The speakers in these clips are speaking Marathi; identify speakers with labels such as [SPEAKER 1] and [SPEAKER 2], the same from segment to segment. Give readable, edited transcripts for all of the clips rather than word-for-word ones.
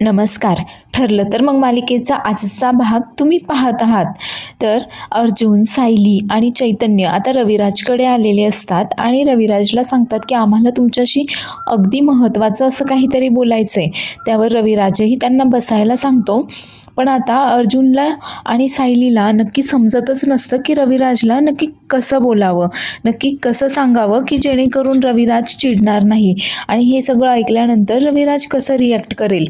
[SPEAKER 1] नमस्कार. ठरलं तर मग मालिकेचा आजचा भाग तुम्ही पाहत आहात. तर अर्जुन, सायली आणि चैतन्य आता रविराजकडे आलेले असतात आणि रविराजला सांगतात की आम्हाला तुमच्याशी अगदी महत्त्वाचं असं काहीतरी बोलायचं आहे. त्यावर रविराजही त्यांना बसायला सांगतो. पण आता अर्जुनला आणि सायलीला नक्की समजतच नसतं की रविराजला नक्की कसं बोलावं, नक्की कसं सांगावं की जेणेकरून रविराज चिडणार नाही आणि हे सगळं ऐकल्यानंतर रविराज कसं रिॲक्ट करेल.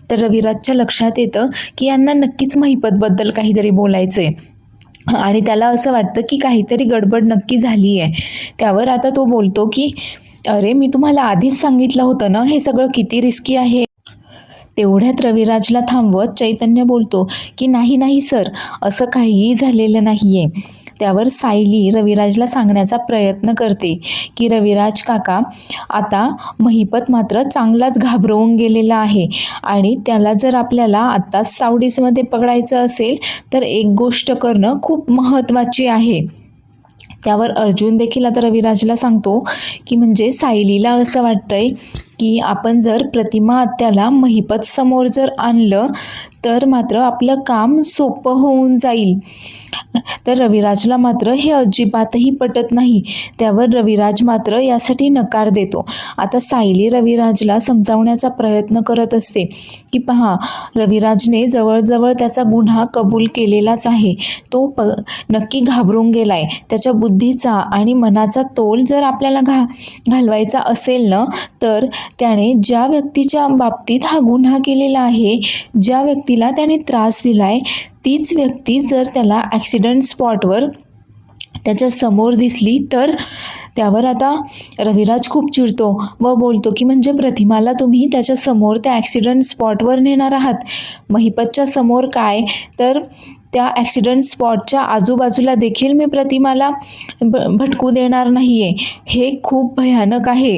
[SPEAKER 1] तर रविराजच्या लक्षात येतं की यांना नक्कीच महिपतबद्दल काहीतरी बोलायचं आहे आणि त्याला असं वाटतं की काहीतरी गडबड नक्की झाली आहे. त्यावर आता तो बोलतो की अरे, मी तुम्हाला आधीच सांगितलं होतं ना, हे सगळं किती रिस्की आहे. तेवढ्यात रविराजला थांबवत चैतन्य बोलतो की नाही नाही सर, असं काहीही झालेलं नाही आहे. त्यावर सायली रविराजला सांगण्याचा प्रयत्न करते की रविराज काका, आता महिपत मात्र चांगलाच घाबरवून गेलेला आहे आणि त्याला जर आपल्याला आत्ताच सावडीमध्ये पकडायचं असेल तर एक गोष्ट करणं खूप महत्त्वाची आहे. त्यावर अर्जुन देखील आता रविराजला सांगतो की म्हणजे सायलीला असं वाटतंय की आपण जर प्रतिमा आत्याला महिपत समोर जर आणलं तर मात्र आपलं काम सोपं होऊन जाईल. तर रविराजला मात्र हे अजिबातही पटत नाही. त्यावर रविराज मात्र यासाठी नकार देतो. आता सायली रविराजला समजावण्याचा प्रयत्न करत असते की पहा, रविराजने जवळजवळ त्याचा गुन्हा कबूल केलेलाच आहे. तो नक्की घाबरून गेलाय. त्याच्या बुद्धीचा आणि मनाचा तोल जर आपल्याला घालवायचा असेल ना, तर त्याने ज्या व्यक्तीच्या बाबतीत हा गुन्हा केलेला आहे, ज्या व्यक्तीला त्याने त्रास दिलाय, तीच व्यक्ती जर त्याला ॲक्सिडेंट स्पॉटवर त्याच्या समोर दिसली तर. त्यावर आता रविराज खूप चिडतो व बोलतो की म्हणजे प्रतिमाला तुम्ही त्याच्या समोर त्या ॲक्सिडेंट स्पॉटवर नेणार आहात. महिपतच्या समोर काय, तर त्या ॲक्सिडेंट स्पॉटच्या आजूबाजूला देखील मी प्रतिमाला भटकू देणार नाही आहे. हे खूप भयानक आहे.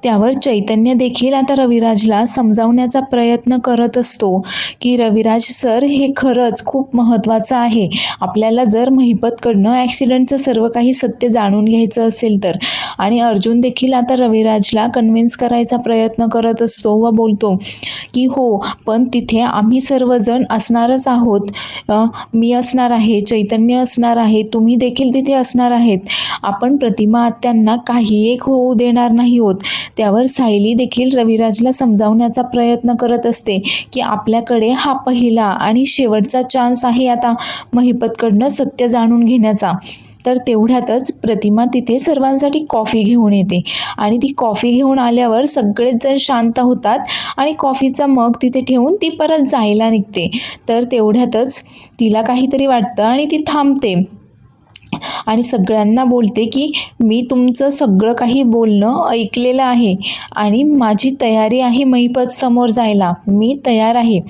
[SPEAKER 1] त्यावर चैतन्य देखील आता रविराजला समजावण्याचा प्रयत्न करत असतो की रविराज सर, हे खरंच खूप महत्त्वाचं आहे. आपल्याला जर महिपतकडनं ॲक्सिडेंटचं सर्व काही सत्य जाणून घ्यायचं असेल तर. आणि अर्जुन देखील आता रविराजला कन्व्हिन्स करायचा प्रयत्न करत असतो व बोलतो की हो, पण तिथे आम्ही सर्वजण असणारच आहोत. मी असणार आहे, चैतन्य असणार आहे, तुम्ही देखील तिथे असणार आहेत. आपण प्रतिमा आत्यांना काही एक होऊ देणार नाही आहोत. त्यावर सायली देखील रविराजला समजावण्याचा प्रयत्न करत असते की आपल्याकडे हा पहिला आणि शेवटचा चान्स आहे आता महिपतकडनं सत्य जाणून घेण्याचा. तर तेवढ्यातच प्रतिमा तिथे सर्वांसाठी कॉफी घेऊन येते आणि ती कॉफी घेऊन आल्यावर सगळेच जण शांत होतात आणि कॉफीचा मग तिथे ठेवून ती परत जायला निघते. तर तेवढ्यातच तिला काहीतरी वाटतं आणि ती थांबते आणि सगळ्यांना बोलते की मी तुमचं सगळं काही बोलणं ऐकलेलं आहे आणि माझी तयारी आहे महिपत समोर जायला, मी तयार आहे.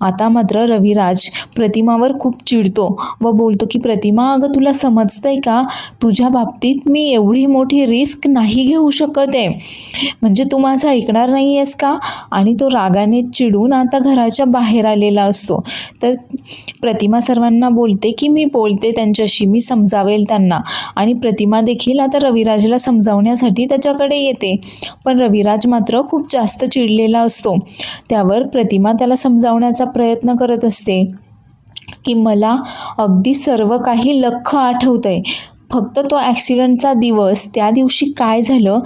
[SPEAKER 1] आता मात्र रविराज प्रतिमावर खूप चिडतो व बोलतो की प्रतिमा, अगं तुला समजतंय का, तुझ्या बाबतीत मी एवढी मोठी रिस्क नाही घेऊ शकत आहे. म्हणजे तू माझं ऐकणार नाही आहेस का. आणि तो रागाने चिडून आता घराच्या बाहेर आलेला असतो. तर प्रतिमा सर्वांना बोलते की मी बोलते त्यांच्याशी, मी समजावेल त्यांना. आणि प्रतिमा देखील आता रविराजला समजावण्यासाठी त्याच्याकडे येते. पण रविराज मात्र खूप जास्त चिडलेला असतो. त्यावर प्रतिमा त्याला समजावण्याचा प्रयत्न करत असते की मला अगदी सर्व काही लख्ख आठवतंय. फक्त तो ॲक्सिडेंटचा दिवस, त्या दिवशी काय झालं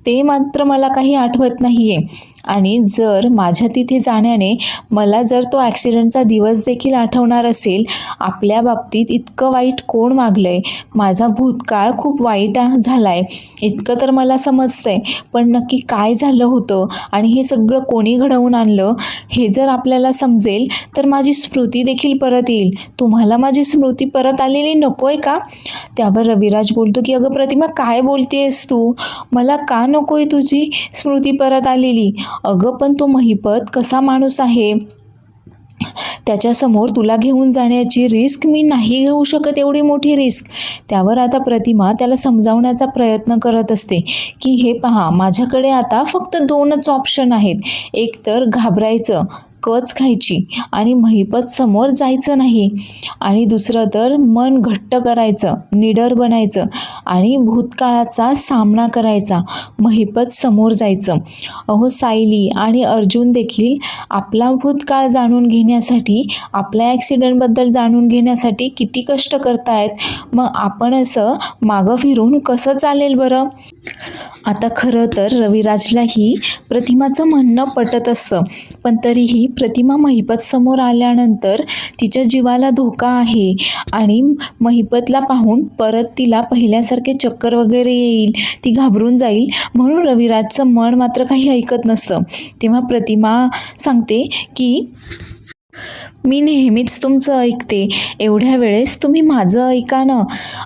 [SPEAKER 1] ते मात्र मला काही आठवत नाही आहे. आणि जर माझ्या तिथे जाण्याने मला जर तो ॲक्सिडेंटचा दिवस देखील आठवणार असेल, आपल्या बाबतीत इतकं वाईट कोण वागलं आहे, माझा भूतकाळ खूप वाईट झाला आहे इतकं तर मला समजतं आहे. पण नक्की काय झालं होतं आणि हे सगळं कोणी घडवून आणलं हे जर आपल्याला समजेल तर माझी स्मृती देखील परत येईल. तुम्हाला माझी स्मृती परत आलेली नको आहे का. त्यावर रविराज बोलतो की अगं प्रतिमा, काय बोलतेस तू, मला का नको आहे तुझी स्मृती परत आलेली. अगं पण तो महिपत कसा माणूस आहे, त्याच्यासमोर तुला घेऊन जाण्याची रिस्क मी नाही घेऊ शकत, एवढी मोठी रिस्क. त्यावर आता प्रतिमा त्याला समजावण्याचा प्रयत्न करत असते की हे पहा, माझ्याकडे आता फक्त 2च ऑप्शन आहेत. एक तर घाबरायचं, कच खायची आणि महिपत समोर जायचं नाही. आणि दुसरं तर मन घट्ट करायचं, निडर बनायचं आणि भूतकाळाचा सामना करायचा, महिपत समोर जायचं. अहो सायली आणि अर्जुन देखील आपला भूतकाळ जाणून घेण्यासाठी, आपल्या ॲक्सिडेंटबद्दल जाणून घेण्यासाठी किती कष्ट करतायत. मग आपण असं मागं फिरून कसं चालेल बरं? आता खरं तर रविराजलाही प्रतिमाचं म्हणणं पटत असतं, पण तरीही प्रतिमा महिपत समोर आल्यानंतर तिच्या जीवाला धोका आहे आणि महिपतला पाहून परत तिला पहिल्यासारखे चक्कर वगैरे येईल, ती घाबरून जाईल, म्हणून रविराजचं मन मात्र काही ऐकत नसतं. तेव्हा प्रतिमा सांगते की मी नेहमीच तुमचं ऐकते, एवढ्या वेळेस तुम्ही माझं ऐका ना.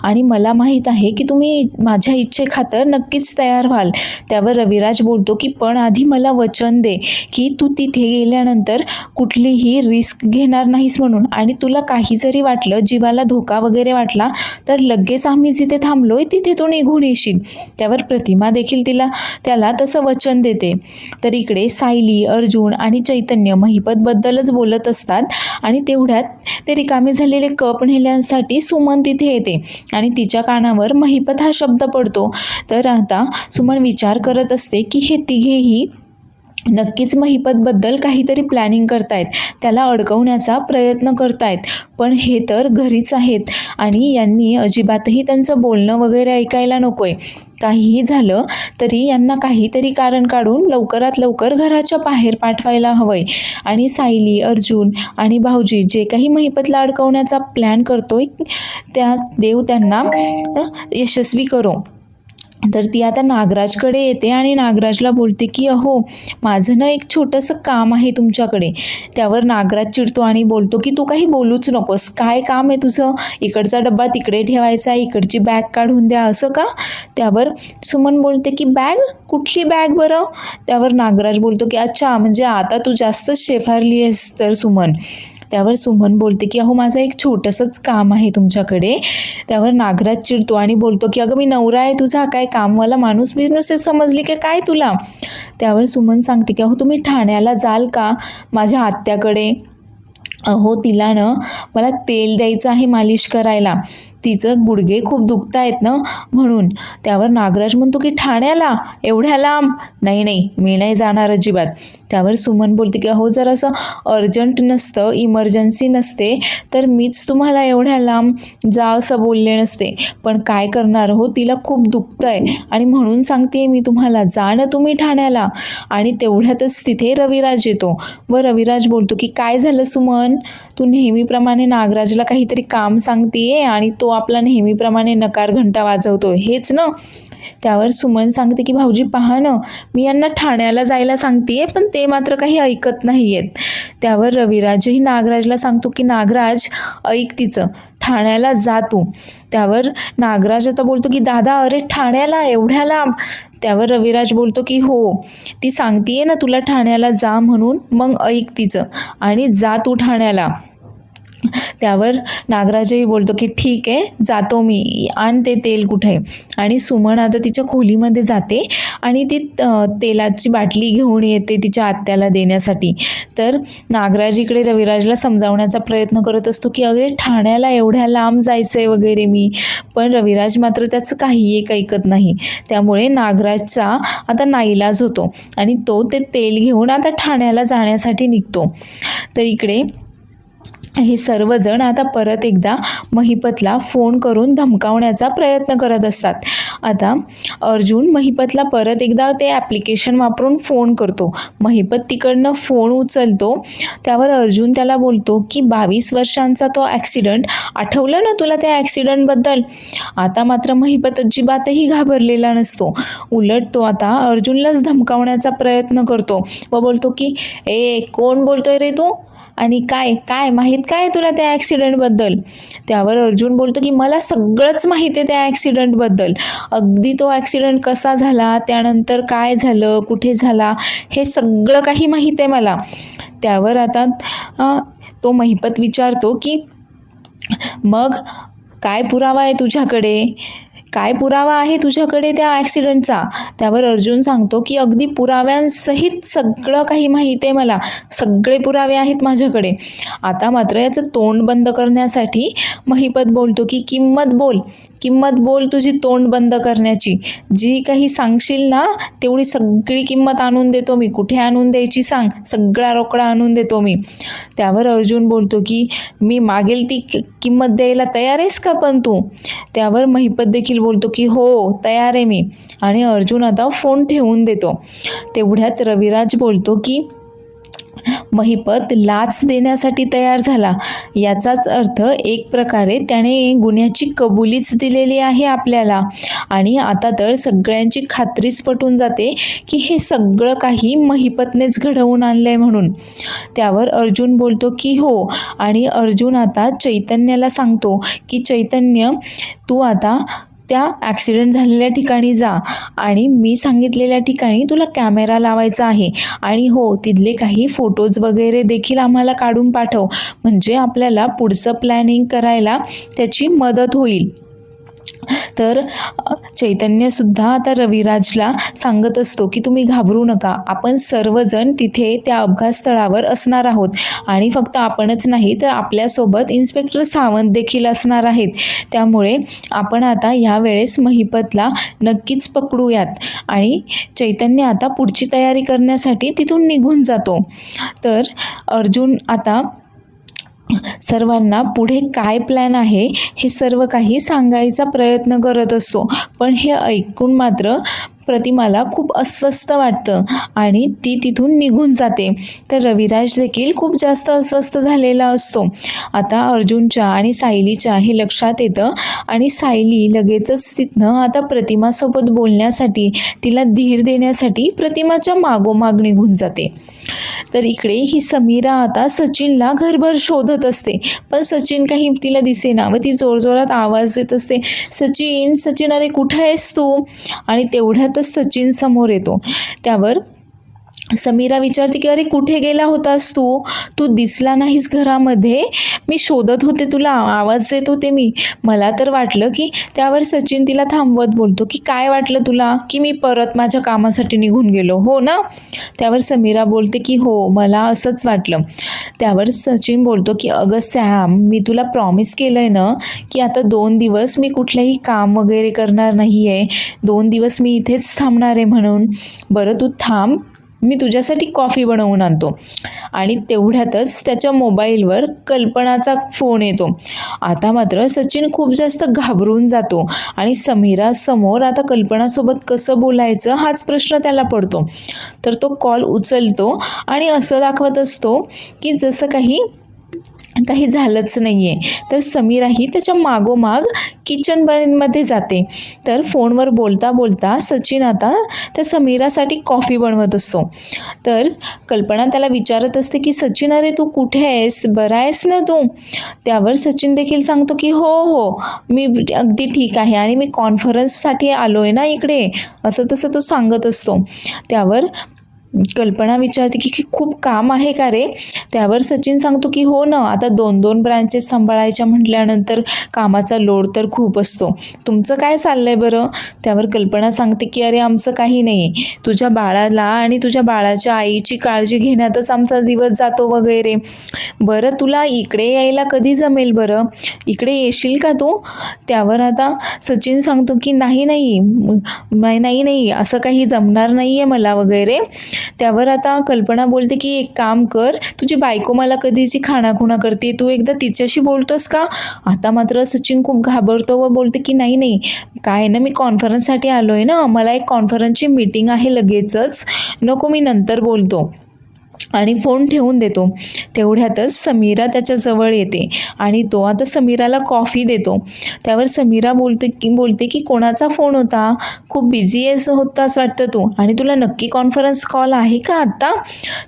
[SPEAKER 1] आणि मला माहीत आहे की तुम्ही माझ्या इच्छेखातर नक्कीच तयार व्हाल. त्यावर रविराज बोलतो की पण आधी मला वचन दे की तू तिथे गेल्यानंतर कुठलीही रिस्क घेणार नाहीस म्हणून, आणि तुला काही जरी वाटलं, जीवाला धोका वगैरे वाटला, तर लगेच आम्ही जिथे थांबलोय तिथे तू निघून येशील. त्यावर प्रतिमा देखील त्याला तसं वचन देते. तर इकडे सायली, अर्जुन आणि चैतन्य महिपतबद्दलच बोलत असतात आणि तेवढ्यात ते रिकामे झालेले कप नेण्यासाठी सुमन तिथे येते आणि तिच्या कानावर महिपत हा शब्द पडतो. तर आता सुमन विचार करत असते की हे तिघेही नक्कीच महिपतबद्दल काहीतरी प्लॅनिंग करतायत, त्याला अडकवण्याचा प्रयत्न करतायत. पण हे तर घरीच आहेत आणि यांनी अजिबातही त्यांचं बोलणं वगैरे ऐकायला नकोय. काहीही झालं तरी यांना काहीतरी कारण काढून लवकरात लवकर घराच्या बाहेर पाठवायला हवंय. आणि सायली, अर्जुन आणि भाऊजी जे काही महिपतला अडकवण्याचा प्लॅन करतोय, त्या देव त्यांना यशस्वी करो. तर ती आता नागराजकडे येते आणि नागराजला बोलते की अहो, माझं ना एक छोटंसं काम आहे तुमच्याकडे. त्यावर नागराज चिडतो आणि बोलतो की तू काही बोलूच नकोस, काय काम आहे तुझं? इकडचा डब्बा तिकडे ठेवायचा, इकडची बॅग काढून द्या, असं का? त्यावर सुमन बोलते की बॅग? कुठली बॅग बरं? त्यावर नागराज बोलतो की अच्छा, म्हणजे आता तू जास्तच शेफारली आहेस तर सुमन. त्यावर सुमन बोलते की अहो, माझं एक छोटंसंच काम आहे तुमच्याकडे. त्यावर नागराज चिडतो आणि बोलतो की अगं, मी नवरा आहे तुझा, काय कामवाला माणूस बिजनेस समजली की काय तुला? त्यावर सुमन सांगते की अहो, तुम्ही ठाण्याला जाल का माझ्या आत्याकडे? अहो, तिला ना मला तेल द्यायचं आहे मालिश करायला, तिचं गुडघे खूप दुखत आहेत ना म्हणून. त्यावर नागराज म्हणतो की ठाण्याला? एवढ्या लांब? नाही नाही, मी नाही जाणार अजिबात. त्यावर सुमन बोलते की अहो, जर असं अर्जंट नसतं, इमर्जन्सी नसते, तर मीच तुम्हाला एवढ्या लांब जा असं बोलले नसते. पण काय करणार हो, तिला खूप दुखतं आहे आणि म्हणून सांगते मी तुम्हाला, जा ना तुम्ही ठाण्याला. आणि तेवढ्यातच तिथे रविराज येतो व रविराज बोलतो की काय झालं सुमन, तू नेहमीप्रमाणे नागराजला काहीतरी काम सांगतेय आणि तो आपला नेहमीप्रमाणे नकार घंटा वाजवतो, हेच ना? त्यावर सुमन सांगते की भाऊजी पहा ना, मी यांना ठाण्याला जायला सांगतेय, पण ते मात्र काही ऐकत नाही आहेत. त्यावर रविराजही नागराजला सांगतो की नागराज, ऐक तिचं, ठाण्याला जा तू. त्यावर नागराज आता बोलतो की दादा, अरे ठाण्याला? एवढ्या लांब? त्यावर रविराज बोलतो की हो, ती सांगतेय ना तुला ठाण्याला जा म्हणून, मग ऐक तिचं आणि जा तू ठाण्याला. त्यावर नागराजही बोलतो की ठीक आहे, जातो मी, आण ते तेल कुठे. आणि सुमन आता तिच्या खोलीमध्ये जाते आणि ती तेलाची बाटली घेऊन येते तिच्या आत्याला देण्यासाठी. तर नागराज इकडे रविराजला समजावण्याचा प्रयत्न करत असतो की अरे, ठाण्याला एवढ्या लांब जायचं आहे वगैरे मी, पण रविराज मात्र त्याचं काही एक ऐकत नाही. त्यामुळे नागराजचा आता नाईलाज होतो आणि तो ते तेल घेऊन आता ठाण्याला जाण्यासाठी निघतो. तर इकडे हे सर्वजण आता परत एकदा महिपतला फोन करून धमकावण्याचा प्रयत्न करत असतात. आता अर्जुन महिपतला परत एकदा ते ॲप्लिकेशन वापरून फोन करतो. महिपत तिकडनं फोन उचलतो. त्यावर अर्जुन त्याला बोलतो की 22 वर्षांचा तो ॲक्सिडंट, आठवलं ना तुला त्या ॲक्सिडंटबद्दल? आता मात्र महिपत अजिबातही घाबरलेला नसतो. उलट तो आता अर्जुनलाच धमकावण्याचा प्रयत्न करतो व बोलतो की ए, कोण बोलतोय रे तू? आणि काय काय माहीत काय तुला त्या ॲक्सिडंटबद्दल? त्यावर अर्जुन बोलतो की मला सगळंच माहीत आहे त्या ॲक्सिडंटबद्दल, अगदी तो ॲक्सिडंट कसा झाला, त्यानंतर काय झालं, कुठे झाला, हे सगळं काही माहीत आहे मला. त्यावर आता तो महिपत विचारतो की मग काय पुरावा आहे तुझ्याकडे? काय पुरावा आहे तुझ्याकडे त्या ॲक्सिडेंटचा? त्यावर अर्जुन सांगतो की अगदी पुराव्यांसहित सगळं काही माहिती आहे मला, सगळे पुरावे आहेत माझ्याकडे. आता मात्र याचं तोंड बंद करण्यासाठी महिपत बोलतो की किंमत बोल तुझी तोंड बंद करण्याची. जी काही सांगशील ना तेवढी सगळी किंमत आणून देतो मी. कुठे आणून द्यायची सांग, सगळा रोकडा आणून देतो मी. त्यावर अर्जुन बोलतो की मी मागेल ती किंमत द्यायला तयार आहेस का पण तू? त्यावर महिपत देखील बोलतो की हो, तयार आहे मी. आणि अर्जुन आता फोन ठेवून देतो. तेवढ्यात रविराज बोलतो की महिपत लाच देण्यासाठी तयार झाला. याचाच अर्थ एक प्रकारे त्याने गुन्ह्याची कबुलीच दिलेली आहे आपल्याला. आणि आता तर सगळ्यांची खात्रीच पटून जाते की हे सगळं काही महिपतनेच घडवून आणलंय म्हणून. त्यावर अर्जुन बोलतो की हो. आणि अर्जुन आता चैतन्याला सांगतो की चैतन्य, तू आता त्या ॲक्सिडेंट झालेल्या ठिकाणी जा आणि मी सांगितलेल्या ठिकाणी तुला कॅमेरा लावायचा आहे. आणि हो, तिथले काही फोटोज वगैरे देखील आम्हाला काढून पाठव, म्हणजे आपल्याला पुढचं प्लॅनिंग करायला त्याची मदत होईल. तर चैतन्यसुद्धा आता रविराजला सांगत असतो की तुम्ही घाबरू नका, आपण सर्वजण तिथे त्या अपघात स्थळावर असणार आहोत. आणि फक्त आपणच नाही तर आपल्यासोबत इन्स्पेक्टर सावंत देखील असणार आहेत. त्यामुळे आपण आता यावेळेस महिपतला नक्कीच पकडूयात. आणि चैतन्य आता पुढची तयारी करण्यासाठी तिथून निघून जातो. तर अर्जुन आता सर्वांना पुढे काय प्लॅन आहे हे सर्व काही सांगायचा प्रयत्न करत असतो. पण हे ऐकून मात्र प्रतिमाला खूप अस्वस्थ वाटतं आणि ती तिथून निघून जाते. तर रविराज देखील खूप जास्त अस्वस्थ झालेला असतो. आता अर्जुनच्या आणि सायलीच्या हे लक्षात येतं आणि सायली लगेचच तिथनं आता प्रतिमासोबत बोलण्यासाठी, तिला धीर देण्यासाठी प्रतिमाच्या मागोमाग निघून जाते. तर इकडे ही समीरा आता सचिनला घरभर शोधत असते, पण सचिन काही तिला दिसेना व ती जोरजोरात आवाज देत असते, सचिन सचिन, अरे कुठे आहेस तू? आणि तेवढ्यातच सचिन समोर येतो. त्यावर समीरा विचारते की अरे कुठे गेला होतास तू? तू दिसला नाहीस घरामध्ये, मी शोधत होते तुला, आवाज देत होते मी, मला तर वाटलं की. त्यावर सचिन तिला थांबवत बोलतो की काय वाटलं तुला? की मी परत माझ्या कामासाठी निघून गेलो, हो ना? त्यावर समीरा बोलते की हो, मला असंच वाटलं. त्यावर सचिन बोलतो की अगं सॅम, मी तुला प्रॉमिस केलं आहे ना की आता 2 दिवस मी कुठलंही काम वगैरे करणार नाही आहे, 2 दिवस मी इथेच थांबणार आहे म्हणून. बरं तू थांब, मी तुझ्यासाठी कॉफी बनवून आणतो. आणि तेवढ्यातच त्याच्या मोबाईलवर कल्पनाचा फोन येतो. आता मात्र सचिन खूप जास्त घाबरून जातो आणि समीरासमोर आता कल्पनासोबत कसं बोलायचं हाच प्रश्न त्याला पडतो. तर तो कॉल उचलतो आणि असं दाखवत असतो की जसं काही झालंच नाही आहे. तर समीराही त्याच्या मागोमाग किचनमध्ये जाते. तर फोनवर बोलता बोलता सचिन आता त्या समीरासाठी कॉफी बनवत असतो. तर कल्पना त्याला विचारत असते की सचिन, अरे तू कुठे आहेस, बरा आहेस ना तू? त्यावर सचिन देखील सांगतो की हो हो, मी अगदी ठीक आहे आणि मी कॉन्फरन्ससाठी आलो आहे ना इकडे, असं तसं तो सांगत असतो. त्यावर कल्पना विचारते की खूप काम आहे का रे? त्यावर सचिन सांगतो की हो ना, आता 2-2 ब्रांचेस सांभाळायच्या म्हटल्यानंतर कामाचा लोड तर खूप असतो. तुमचं काय चाललंय बरं? त्यावर कल्पना सांगते की अरे आमचं काही नाही, तुझ्या बाळाला आणि तुझ्या बाळाच्या आईची काळजी घेण्यातच आमचा दिवस जातो वगैरे. बरं तुला इकडे यायला कधी जमेल बरं? इकडे येशील का तू? त्यावर आता सचिन सांगतो की नाही असं काही जमणार नाही आहे मला वगैरे. त्यावर आता कल्पना बोलते की एक काम कर, तुझी बायको मला कधीची खाणाखुणा करते, तू एकदा तिच्याशी बोलतोस का? आता मात्र सचिन खूप घाबरतो व बोलते की नाही काय ना, मी कॉन्फरन्ससाठी आलो आहे ना, मला एक कॉन्फरन्सची मीटिंग आहे लगेचच, नको, मी नंतर बोलतो. आणि फोन ठेवून देतो. तेवढ्यातच समीरा त्याच्याजवळ येते आणि तो आता समीराला कॉफी देतो. त्यावर समीरा बोलते की कोणाचा फोन होता? खूप बिझी होतास वाटतं तू, आणि तुला नक्की कॉन्फरन्स कॉल आहे का आत्ता?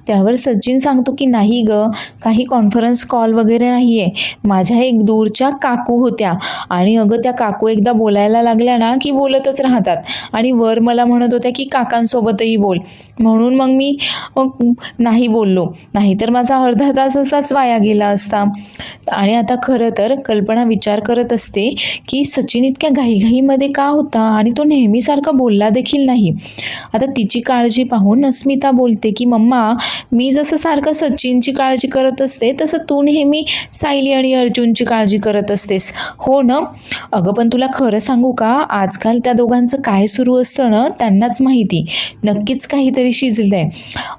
[SPEAKER 1] त्यावर सचिन सांगतो की नाही गं, काही कॉन्फरन्स कॉल वगैरे नाही आहे, माझ्या एक दूरच्या काकू होत्या आणि अगं त्या काकू एकदा बोलायला लागल्या ना की बोलतच राहतात आणि वर मला म्हणत होत्या की काकांसोबतही बोल, म्हणून मग मी नाही नाही बोललो, नाहीतर माझा अर्धा तास असाच वाया गेला असता. आणि आता खरं तर कल्पना विचार करत असते की सचिन इतक्या घाईघाईमध्ये का होता आणि तो नेहमीसारखा बोलला देखील नाही. आता तिची काळजी पाहून अस्मिता बोलते की मम्मा, मी जसं सारखं सचिनची काळजी करत असते तसं तू नेहमी सायली आणि अर्जुनची काळजी करत असतेस, हो ना? अगं पण तुला खरं सांगू का, आजकाल त्या दोघांचं काय सुरू असतं ना त्यांनाच माहिती. नक्कीच काहीतरी शिजलंय.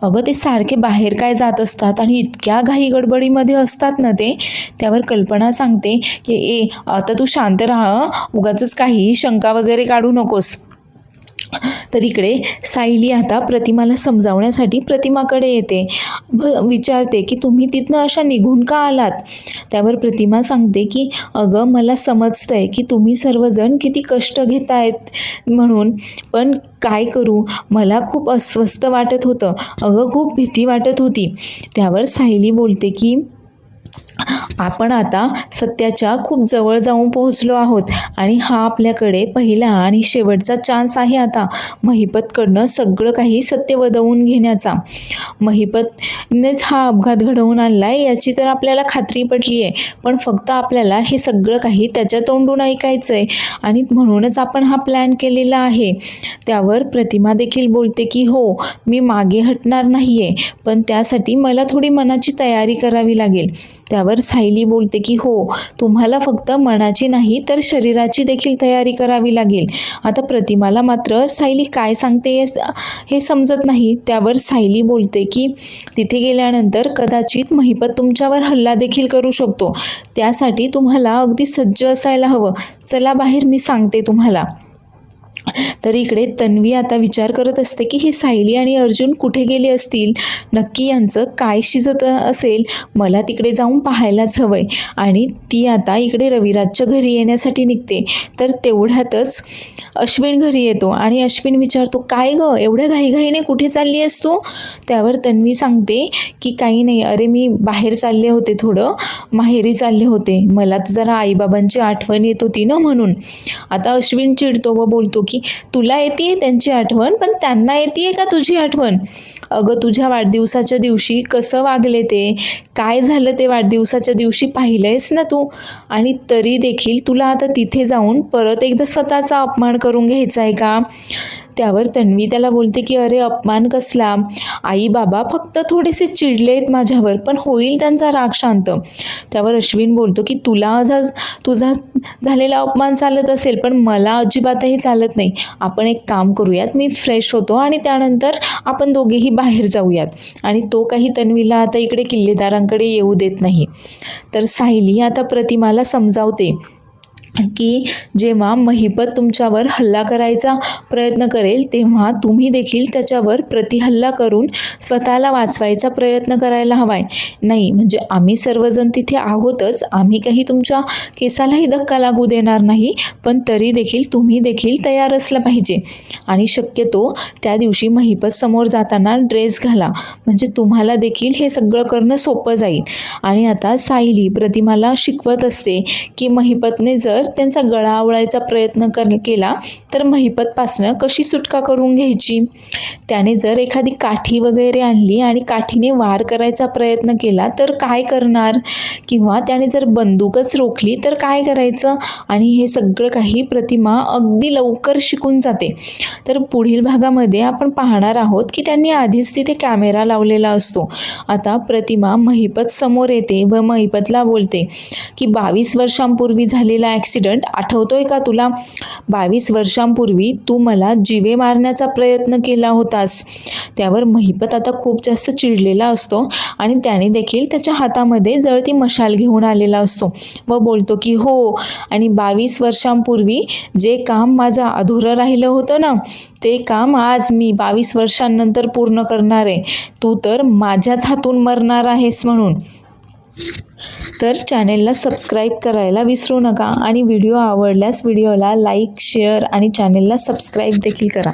[SPEAKER 1] अगं ते सारखे बाहेर काय जात असतात आणि इतक्या घाई गडबडीमध्ये असतात ना ते. त्यावर कल्पना सांगते की आता तू शांत राहा, उगाचच काही शंका वगैरे काढू नकोस. तर इकडे सायली आता प्रतिमाला समजावण्यासाठी प्रतिमाकडे येते, विचारते की तुम्ही तिथनं अशा निघून का आलात. त्यावर प्रतिमा सांगते की अगं मला समजतंय की तुम्ही सर्वजण किती कष्ट घेतायत म्हणून, पण काय करू, मला खूप अस्वस्थ वाटत होतं, अगं खूप भीती वाटत होती. त्यावर सायली बोलते की आपण आता सत्याच्या खूप जवळ जाऊन पोहोचलो आहोत आणि हा आपल्याकडे पहिला आणि शेवटचा चान्स आहे आता महिपतकडनं सगळं काही सत्य वदवून घेण्याचा. महिपतनेच हा अपघात घडवून आणलाय याची तर आपल्याला खात्री पटली आहे, पण फक्त आपल्याला हे सगळं काही त्याच्या तोंडून ऐकायचं आहे आणि म्हणूनच आपण हा प्लॅन केलेला आहे. त्यावर प्रतिमा देखील बोलते की हो, मी मागे हटणार नाही आहे, पण त्यासाठी मला थोडी मनाची तयारी करावी लागेल. त्यावर सायली बोलते की हो, तुम्हाला फक्त मनाची नाही तर शरीराची देखील तयारी करावी लागेल. आता प्रतिमाला मात्र सायली काय सांगते हे समजत नाही. त्यावर सायली बोलते की तिथे गेल्यानंतर कदाचित महिपत तुमच्यावर हल्ला देखील करू शकतो, त्यासाठी तुम्हाला अगदी सज्ज असायला हवं. चला बाहेर, मी सांगते तुम्हाला. तर इकडे तन्वी आता विचार करत असते की हे सायली आणि अर्जुन कुठे गेले असतील, नक्की यांचं काय शिजत असेल, मला तिकडे जाऊन पाहायलाच हवंय. आणि ती आता इकडे रविराजच्या घरी येण्यासाठी निघते. तर तेवढ्यातच अश्विन घरी येतो आणि अश्विन विचारतो, काय गं एवढ्या घाईघाईने कुठे चालली आहेस तू. त्यावर तन्वी सांगते की काही नाही, अरे मी बाहेर चालले होते, थोडं माहेरी चालले होते, मला जरा आईबाबांची आठवण येत होती ना म्हणून. आता अश्विन चिडतो व बोलतो की तुला येते त्यांची आठवण, पण त्यांना येते का तुझी आठवण. अगं तुझ्या वाढदिवसाच्या दिवशी कसं वागले ते, काय झालं ते वाढदिवसाच्या दिवशी पाहिलंयस ना तू, आणि तरी देखील तुला आता तिथे जाऊन परत एकदा स्वतःचा अपमान करून घ्यायचा आहे का. त्यावर तन्वी त्याला बोलते की अरे अपमान कसला, आई बाबा फक्त थोडेसे चिडलेत माझ्यावर, पण होईल त्यांचा राग शांत. त्यावर अश्विन बोलतो की तुला तुझा झालेला अपमान चालत असेल, पण मला अजिबातही चालत नाही. आपण एक काम करूयात, मी फ्रेश होतो आणि त्यानंतर आपण दोघेही बाहेर जाऊयात. आणि तो काही तन्वीला आता इकडे किल्लेदारांकडे येऊ देत नाही. तर सायली आता प्रतिमाला समजावते की जेव्हा महिपत तुमच्यावर हल्ला करायचा प्रयत्न करेल तेव्हा तुम्ही देखील त्याच्यावर प्रतिहल्ला करून स्वतःला वाचवायचा प्रयत्न करायला हवाय. नाही म्हणजे आम्ही सर्वजण तिथे आहोतच, आम्ही काही तुमच्या केसालाही धक्का लागू देणार नाही, पण तरी देखील तुम्ही देखील तयार असलं पाहिजे. आणि शक्यतो त्या दिवशी महिपत समोर जाताना ड्रेस घाला, म्हणजे तुम्हाला देखील हे सगळं करणं सोपं जाईल. आणि आता सायली प्रतिमाला शिकवत असते की महिपतने जर त्यांचा गळा आवळायचा प्रयत्न केला तर महिपतपासनं कशी सुटका करून घ्यायची. त्याने जर एखादी काठी वगैरे आणली आणि काठीने वार करायचा प्रयत्न केला तर काय करणार, किंवा त्याने जर बंदूकच रोखली तर काय करायचं. आणि हे सगळं काही प्रतिमा अगदी लवकर शिकून जाते. तर पुढील भागामध्ये आपण पाहणार आहोत की त्यांनी आधीच तिथे कॅमेरा लावलेला असतो. आता प्रतिमा महिपत समोर येते व महिपतला बोलते की 22 वर्षांपूर्वी झालेला ॲक्सिडेंट आठवतोय का तुला. 22 वर्षांपूर्वी तू मला जीवे मारण्याचा प्रयत्न केला होतास. त्यावर महिपत आता खूप जास्त चिडलेला असतो आणि त्याने देखील त्याच्या हातामध्ये जळती मशाल घेऊन आलेला असतो व बोलतो की हो, आणि 22 वर्षांपूर्वी जे काम माझं अधुरं राहिलं होतं ना, ते काम आज मी 22 वर्षांनंतर पूर्ण करणार आहे. तू तर माझ्याच हातून मरणार आहेस म्हणून. तर चॅनेलला सबस्क्राईब करायला विसरू नका आणि व्हिडिओ आवडल्यास व्हिडिओला लाईक, शेअर आणि चॅनेलला सबस्क्राईब देखील करा.